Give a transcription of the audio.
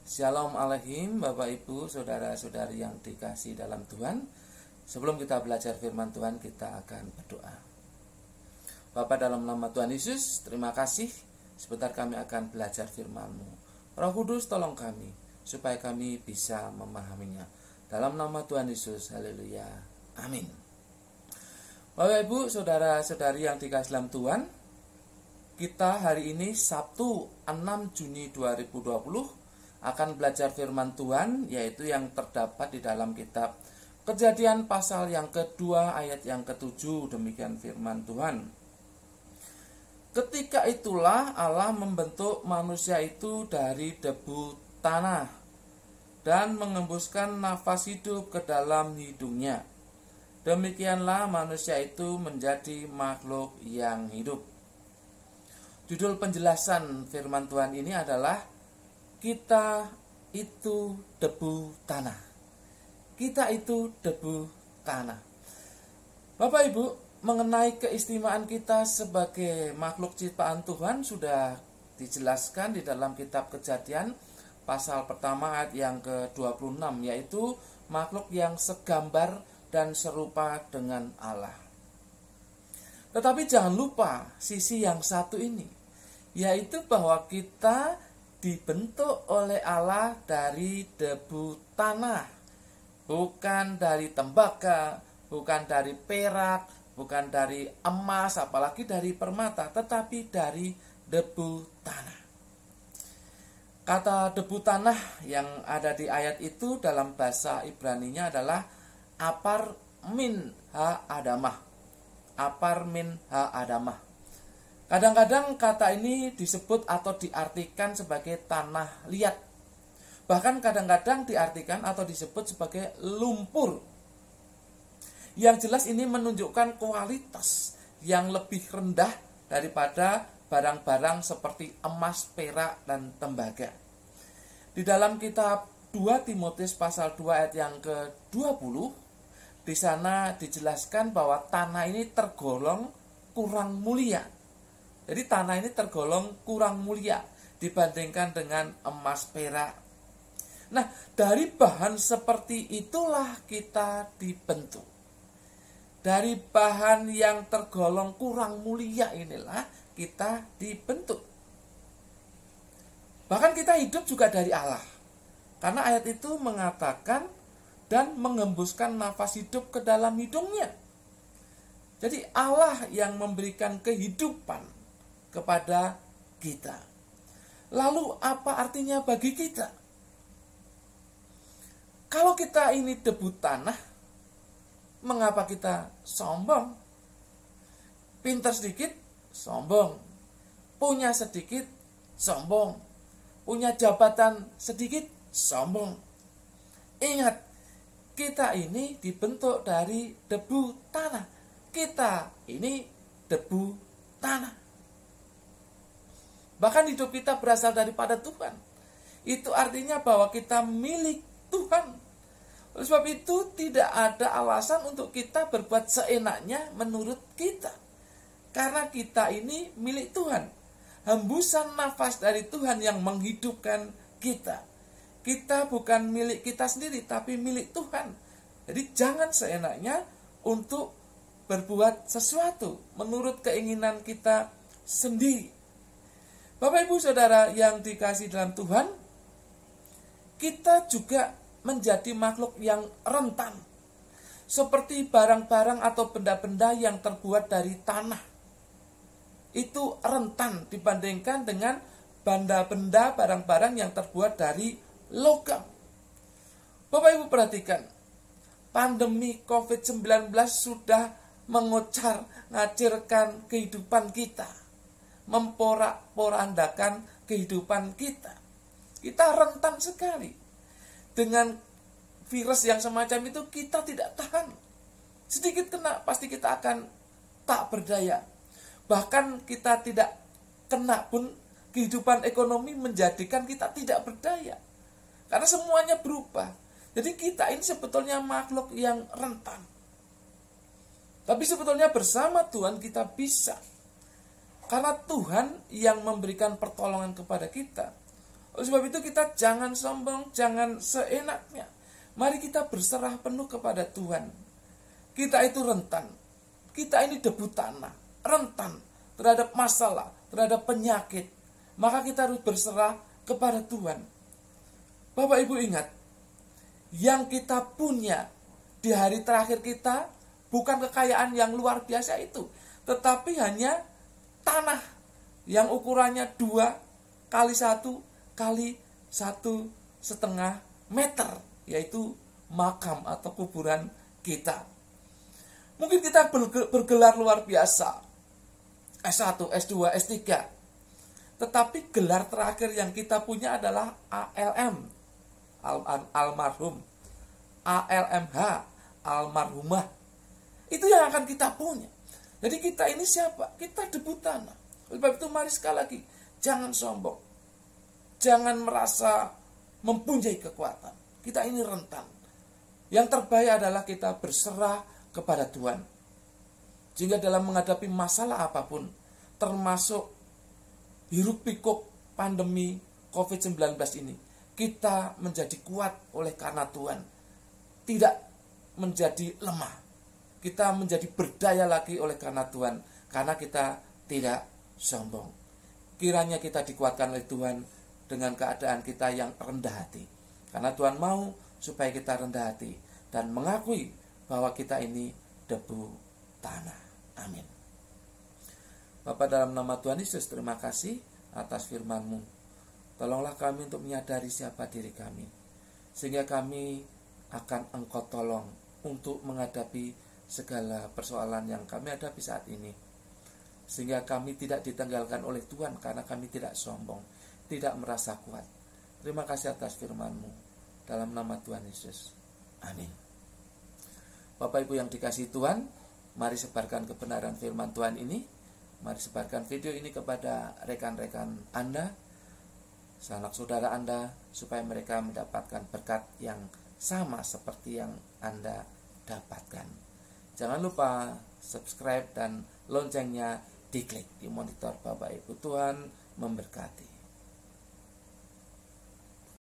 Shalom alaikum Bapak Ibu, saudara-saudari yang dikasih dalam Tuhan. Sebelum kita belajar firman Tuhan, kita akan berdoa. Bapa, dalam nama Tuhan Yesus, terima kasih. Sebentar kami akan belajar firman-Mu. Roh Kudus, tolong kami, supaya kami bisa memahaminya. Dalam nama Tuhan Yesus, haleluya, amin. Bapak Ibu, saudara-saudari yang dikasih dalam Tuhan, kita hari ini Sabtu 6 Juni 2020 akan belajar firman Tuhan, yaitu yang terdapat di dalam kitab Kejadian pasal yang kedua ayat yang ke-7. Demikian firman Tuhan. Ketika itulah Allah membentuk manusia itu dari debu tanah dan mengembuskan nafas hidup ke dalam hidungnya. Demikianlah manusia itu menjadi makhluk yang hidup. Judul penjelasan firman Tuhan ini adalah kita itu debu tanah. Kita itu debu tanah. Bapak Ibu, mengenai keistimewaan kita sebagai makhluk ciptaan Tuhan sudah dijelaskan di dalam kitab Kejadian pasal pertama ayat yang ke-26, yaitu makhluk yang segambar dan serupa dengan Allah. Tetapi jangan lupa sisi yang satu ini, yaitu bahwa kita dibentuk oleh Allah dari debu tanah, bukan dari tembaga, bukan dari perak, bukan dari emas, apalagi dari permata, tetapi dari debu tanah. Kata debu tanah yang ada di ayat itu dalam bahasa Ibraninya adalah apar min ha adamah. Apar min ha adamah. Kadang-kadang kata ini disebut atau diartikan sebagai tanah liat. Bahkan kadang-kadang diartikan atau disebut sebagai lumpur. Yang jelas ini menunjukkan kualitas yang lebih rendah daripada barang-barang seperti emas, perak, dan tembaga. Di dalam kitab 2 Timotius pasal 2 ayat yang ke-20, di sana dijelaskan bahwa tanah ini tergolong kurang mulia. Jadi tanah ini tergolong kurang mulia dibandingkan dengan emas, perak. Nah, dari bahan seperti itulah kita dibentuk. Dari bahan yang tergolong kurang mulia inilah kita dibentuk. Bahkan kita hidup juga dari Allah. Karena ayat itu mengatakan dan mengembuskan nafas hidup ke dalam hidungnya. Jadi Allah yang memberikan kehidupan kepada kita. Lalu apa artinya bagi kita? Kalau kita ini debu tanah, mengapa kita sombong? Pintar sedikit, sombong. Punya sedikit, sombong. Punya jabatan sedikit, sombong. Ingat, kita ini dibentuk dari debu tanah. Kita ini debu tanah. Bahkan hidup kita berasal daripada Tuhan. Itu artinya bahwa kita milik Tuhan. Oleh sebab itu tidak ada alasan untuk kita berbuat seenaknya menurut kita. Karena kita ini milik Tuhan. Hembusan nafas dari Tuhan yang menghidupkan kita. Kita bukan milik kita sendiri, tapi milik Tuhan. Jadi jangan seenaknya untuk berbuat sesuatu menurut keinginan kita sendiri. Bapak Ibu Saudara yang dikasih dalam Tuhan, kita juga menjadi makhluk yang rentan. Seperti barang-barang atau benda-benda yang terbuat dari tanah. Itu rentan dibandingkan dengan benda-benda barang-barang yang terbuat dari logam. Bapak Ibu perhatikan, pandemi COVID-19 sudah mengocar-ngacirkan kehidupan kita. Memporak-porandakan kehidupan kita. Kita rentan sekali. Dengan virus yang semacam itu kita tidak tahan. Sedikit kena pasti kita akan tak berdaya. Bahkan kita tidak kena pun kehidupan ekonomi menjadikan kita tidak berdaya. Karena semuanya berubah. Jadi kita ini sebetulnya makhluk yang rentan. Tapi sebetulnya bersama Tuhan kita bisa. Karena Tuhan yang memberikan pertolongan kepada kita. Oleh sebab itu kita jangan sombong, jangan seenaknya. Mari kita berserah penuh kepada Tuhan. Kita itu rentan. Kita ini debu tanah, rentan terhadap masalah, terhadap penyakit. Maka kita harus berserah kepada Tuhan. Bapak Ibu ingat, yang kita punya di hari terakhir kita bukan kekayaan yang luar biasa itu, tetapi hanya tanah yang ukurannya 2 kali 1 kali 1,5 meter, yaitu makam atau kuburan kita. Mungkin kita bergelar luar biasa, S1, S2, S3, tetapi gelar terakhir yang kita punya adalah ALM, almarhum, ALMH, almarhumah. Itu yang akan kita punya. Jadi kita ini siapa? Kita debu tanah. Oleh sebab itu mari sekali lagi, jangan sombong. Jangan merasa mempunyai kekuatan. Kita ini rentan. Yang terbaik adalah kita berserah kepada Tuhan. Sehingga dalam menghadapi masalah apapun, termasuk hiruk pikuk pandemi COVID-19 ini, kita menjadi kuat oleh karena Tuhan. Tidak menjadi lemah. Kita menjadi berdaya lagi oleh karena Tuhan. Karena kita tidak sombong. Kiranya kita dikuatkan oleh Tuhan dengan keadaan kita yang rendah hati. Karena Tuhan mau supaya kita rendah hati dan mengakui bahwa kita ini debu tanah. Amin. Bapa, dalam nama Tuhan Yesus, terima kasih atas firman-Mu. Tolonglah kami untuk menyadari siapa diri kami, sehingga kami akan Engkau tolong untuk menghadapi segala persoalan yang kami hadapi saat ini. Sehingga kami tidak ditinggalkan oleh Tuhan karena kami tidak sombong, tidak merasa kuat. Terima kasih atas firman-Mu. Dalam nama Tuhan Yesus. Amin. Bapak Ibu yang dikasihi Tuhan, mari sebarkan kebenaran firman Tuhan ini. Mari sebarkan video ini kepada rekan-rekan Anda, sanak saudara Anda, supaya mereka mendapatkan berkat yang sama seperti yang Anda dapatkan. Jangan lupa subscribe dan loncengnya diklik di monitor Bapak Ibu. Tuhan memberkati.